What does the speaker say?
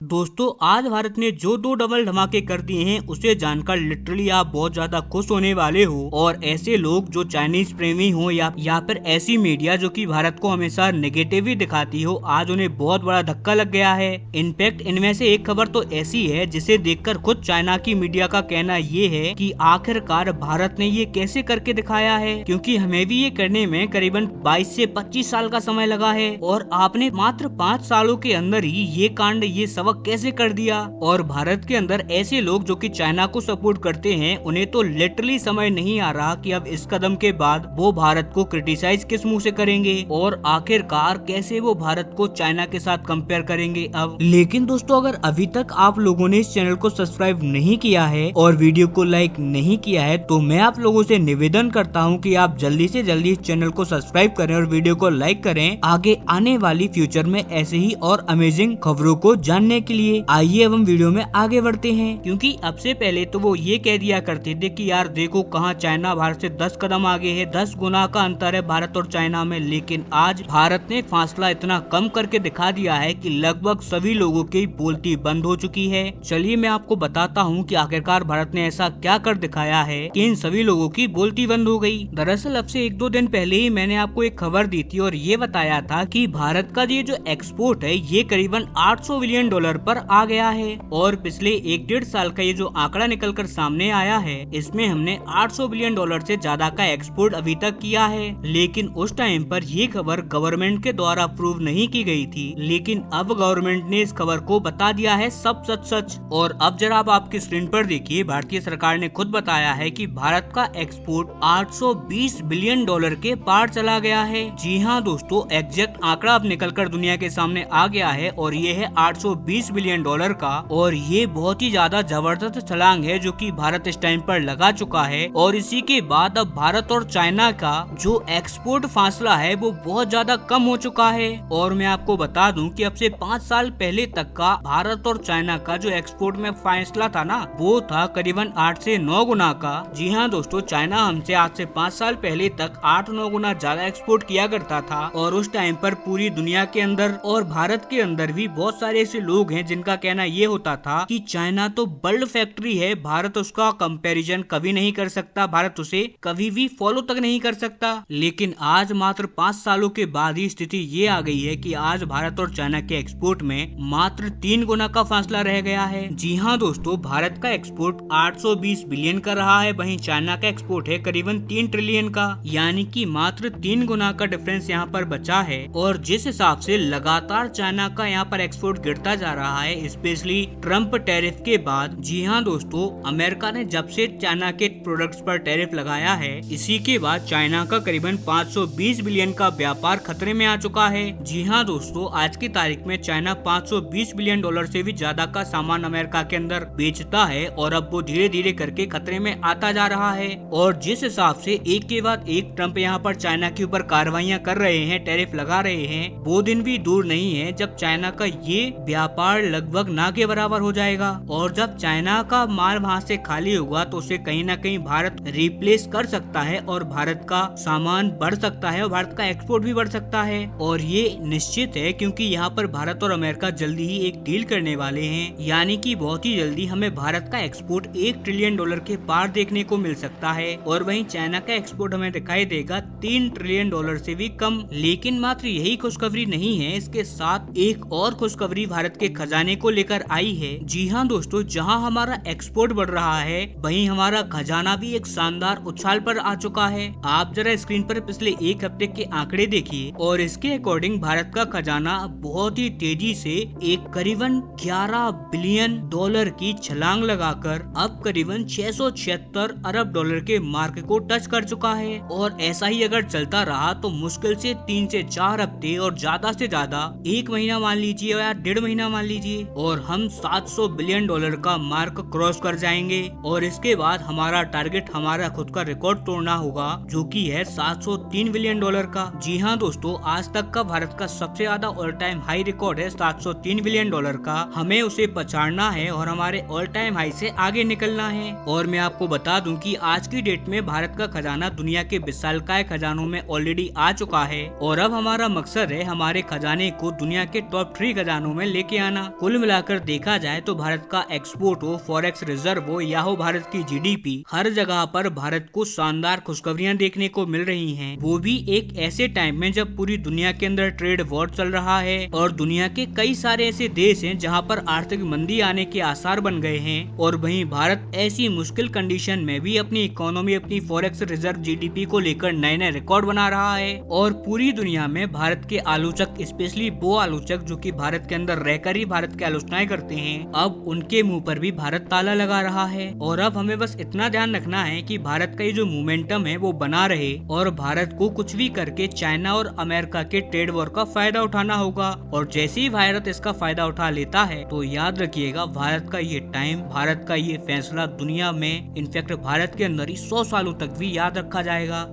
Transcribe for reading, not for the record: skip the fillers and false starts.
दोस्तों आज भारत ने जो दो डबल धमाके कर दिए हैं उसे जानकर लिटरली आप बहुत ज्यादा खुश होने वाले हो। और ऐसे लोग जो चाइनीज प्रेमी हो या फिर ऐसी मीडिया जो कि भारत को हमेशा नेगेटिव ही दिखाती हो, आज उन्हें बहुत बड़ा धक्का लग गया है। इनफैक्ट इनमें से एक खबर तो ऐसी है जिसे देखकर खुद चाइना की मीडिया का कहना ये है कि आखिरकार भारत ने ये कैसे करके दिखाया है, क्योंकि हमें भी ये करने में करीबन 22 से 25 साल का समय लगा है और आपने मात्र 5 सालों के अंदर ही ये कांड ये सबक कैसे कर दिया। और भारत के अंदर ऐसे लोग जो कि चाइना को सपोर्ट करते हैं उन्हें तो लिटरली समझ नहीं आ रहा कि अब इस कदम के बाद वो भारत को क्रिटिसाइज किस मुंह से करेंगे और आखिरकार कैसे वो भारत को चाइना के साथ कंपेयर करेंगे अब। लेकिन दोस्तों अगर अभी तक आप लोगों ने इस चैनल को सब्सक्राइब नहीं किया है और वीडियो को लाइक नहीं किया है तो मैं आप लोगों से निवेदन करता हूं कि आप जल्दी से जल्दी इस चैनल को सब्सक्राइब करें और वीडियो को लाइक करें आगे आने वाली फ्यूचर में ऐसे ही और अमेजिंग खबरों को जानने के लिए। आइए अब हम वीडियो में आगे बढ़ते हैं, क्योंकि अब से पहले तो वो ये कह दिया करते थे कि यार देखो कहाँ चाइना भारत से 10 कदम आगे है, 10 गुना का अंतर है भारत और चाइना में। लेकिन आज भारत ने फासला इतना कम करके दिखा दिया है कि लगभग सभी लोगों की बोलती बंद हो चुकी है। चलिए मैं आपको बताता हूँ कि आखिरकार भारत ने ऐसा क्या कर दिखाया है कि इन सभी लोगों की बोलती बंद हो गई। दरअसल अब से 1-2 दिन पहले ही मैंने आपको एक खबर दी थी और ये बताया था कि भारत का ये जो एक्सपोर्ट है ये करीबन 800 बिलियन डॉलर पर आ गया है। और पिछले 1-1.5 साल का ये जो आंकड़ा निकलकर सामने आया है इसमें हमने 800 बिलियन डॉलर से ज्यादा का एक्सपोर्ट अभी तक किया है। लेकिन उस टाइम पर ये खबर गवर्नमेंट के द्वारा प्रूव नहीं की गई थी, लेकिन अब गवर्नमेंट ने इस खबर को बता दिया है सब सच। और अब जरा आप आपकी स्क्रीन पर देखिए, भारतीय सरकार ने खुद बताया है कि भारत का एक्सपोर्ट 820 बिलियन डॉलर के पार चला गया है। जी हाँ दोस्तों, एग्जैक्ट आंकड़ा अब निकलकर दुनिया के सामने आ गया है और ये है 820 बिलियन डॉलर का। और ये बहुत ही ज्यादा जबरदस्त छलांग है जो कि भारत इस टाइम पर लगा चुका है। और इसी के बाद अब भारत और चाइना का जो एक्सपोर्ट फासला है वो बहुत ज्यादा कम हो चुका है। और मैं आपको बता दूं कि अब से 5 साल पहले तक का भारत और चाइना का जो एक्सपोर्ट में फासला था ना वो था करीबन 8 से 9 गुना का। जी हाँ दोस्तों, चाइना हमसे आज से 5 साल पहले तक 8-9 गुना ज्यादा एक्सपोर्ट किया करता था। और उस टाइम पर पूरी दुनिया के अंदर और भारत के अंदर भी बहुत सारे ऐसे लोग हैं जिनका कहना ये होता था कि चाइना तो वर्ल्ड फैक्ट्री है, भारत उसका कंपैरिजन कभी नहीं कर सकता, भारत उसे कभी भी फॉलो तक नहीं कर सकता। लेकिन आज मात्र 5 सालों के बाद ही स्थिति ये आ गई है कि आज भारत और चाइना के एक्सपोर्ट में मात्र 3 गुना का फासला रह गया है। जी हाँ दोस्तों, भारत का एक्सपोर्ट 820 बिलियन का रहा है, वहीं चाइना का एक्सपोर्ट है करीबन 3 ट्रिलियन का, यानी कि मात्र 3 गुना का डिफरेंस यहाँ पर बचा है। और जिस हिसाब से लगातार चाइना का यहाँ पर एक्सपोर्ट गिरता जा रहा है, स्पेशली ट्रम्प टैरिफ के बाद। जी हाँ दोस्तों, अमेरिका ने जब से चाइना के प्रोडक्ट्स पर टैरिफ लगाया है इसी के बाद चाइना का करीबन 520 बिलियन का व्यापार खतरे में आ चुका है। जी हाँ दोस्तों, आज की तारीख में चाइना 520 बिलियन डॉलर से भी ज्यादा का सामान अमेरिका के अंदर बेचता है और अब वो धीरे धीरे करके खतरे में आता जा रहा है। और जिस हिसाब से एक के बाद एक ट्रम्प यहाँ पर चाइना के ऊपर कार्रवाइयाँ कर रहे हैं, टैरिफ लगा रहे हैं, वो दिन भी दूर नहीं है जब चाइना का ये व्यापार लगभग ना के बराबर हो जाएगा। और जब चाइना का माल वहाँ से खाली होगा तो उसे कहीं ना कहीं भारत रिप्लेस कर सकता है और भारत का सामान बढ़ सकता है और भारत का एक्सपोर्ट भी बढ़ सकता है। और ये निश्चित है क्योंकि यहाँ पर भारत और अमेरिका जल्दी ही एक डील करने वाले हैं, यानी कि बहुत ही जल्दी हमें भारत का एक्सपोर्ट 1 ट्रिलियन डॉलर के पार देखने को मिल सकता है और वहीं चाइना का एक्सपोर्ट हमें दिखाई देगा 3 ट्रिलियन डॉलर से भी कम। लेकिन मात्र यही खुशखबरी नहीं है, इसके साथ एक और खुशखबरी भारत के खजाने को लेकर आई है। जी हाँ दोस्तों, जहां हमारा एक्सपोर्ट बढ़ रहा है वहीं हमारा खजाना भी एक शानदार उछाल पर आ चुका है। आप जरा स्क्रीन पर पिछले एक हफ्ते के आंकड़े देखिए और इसके अकॉर्डिंग भारत का खजाना बहुत ही तेजी से एक करीबन 11 बिलियन डॉलर की छलांग लगाकर अब करीबन 676 अरब डॉलर के मार्क को टच कर चुका है। और ऐसा ही अगर चलता रहा तो मुश्किल से 3 से 4 हफ्ते और ज्यादा से ज्यादा 1 महीना मान लीजिए या 1.5 महीना मान लीजिए और हम 700 बिलियन डॉलर का मार्क क्रॉस कर जाएंगे। और इसके बाद हमारा टारगेट हमारा खुद का रिकॉर्ड तोड़ना होगा जो कि है 703 बिलियन डॉलर का। जी हाँ दोस्तों, आज तक का भारत का सबसे ज्यादा ऑल टाइम हाई रिकॉर्ड है 703 बिलियन डॉलर का। हमें उसे पछाड़ना है और हमारे ऑल टाइम हाई से आगे निकलना है। और मैं आपको बता दूं कि आज की डेट में भारत का खजाना दुनिया के विशालकाय खजानों में ऑलरेडी आ चुका है और अब हमारा मकसद है हमारे खजाने को दुनिया के टॉप 3 खजानों में लेके आना जाना। कुल मिलाकर देखा जाए तो भारत का एक्सपोर्ट हो, फॉरेक्स रिजर्व हो या हो भारत की जीडीपी, हर जगह पर भारत को शानदार खुशखबरियां देखने को मिल रही हैं। वो भी एक ऐसे टाइम में जब पूरी दुनिया के अंदर ट्रेड वॉर चल रहा है और दुनिया के कई सारे ऐसे देश हैं जहां पर आर्थिक मंदी आने के आसार बन गए हैं, और वहीं भारत ऐसी मुश्किल कंडीशन में भी अपनी इकोनॉमी, अपनी फॉरेक्स रिजर्व, जीडीपी को लेकर नए नए रिकॉर्ड बना रहा है। और पूरी दुनिया में भारत के आलोचक, स्पेशली वो आलोचक जो कि भारत के अंदर रहकर ही भारत की आलोचनाएं करते हैं, अब उनके मुंह पर भी भारत ताला लगा रहा है। और अब हमें बस इतना ध्यान रखना है कि भारत का ये जो मोमेंटम है वो बना रहे, और भारत को कुछ भी करके चाइना और अमेरिका के ट्रेड वॉर का फायदा उठाना होगा। और जैसे ही भारत इसका फायदा उठा लेता है तो याद रखिएगा, भारत का ये टाइम, भारत का ये फैसला दुनिया में, इनफैक्ट भारत के अंदर ही 100 सालों तक भी याद रखा जाएगा।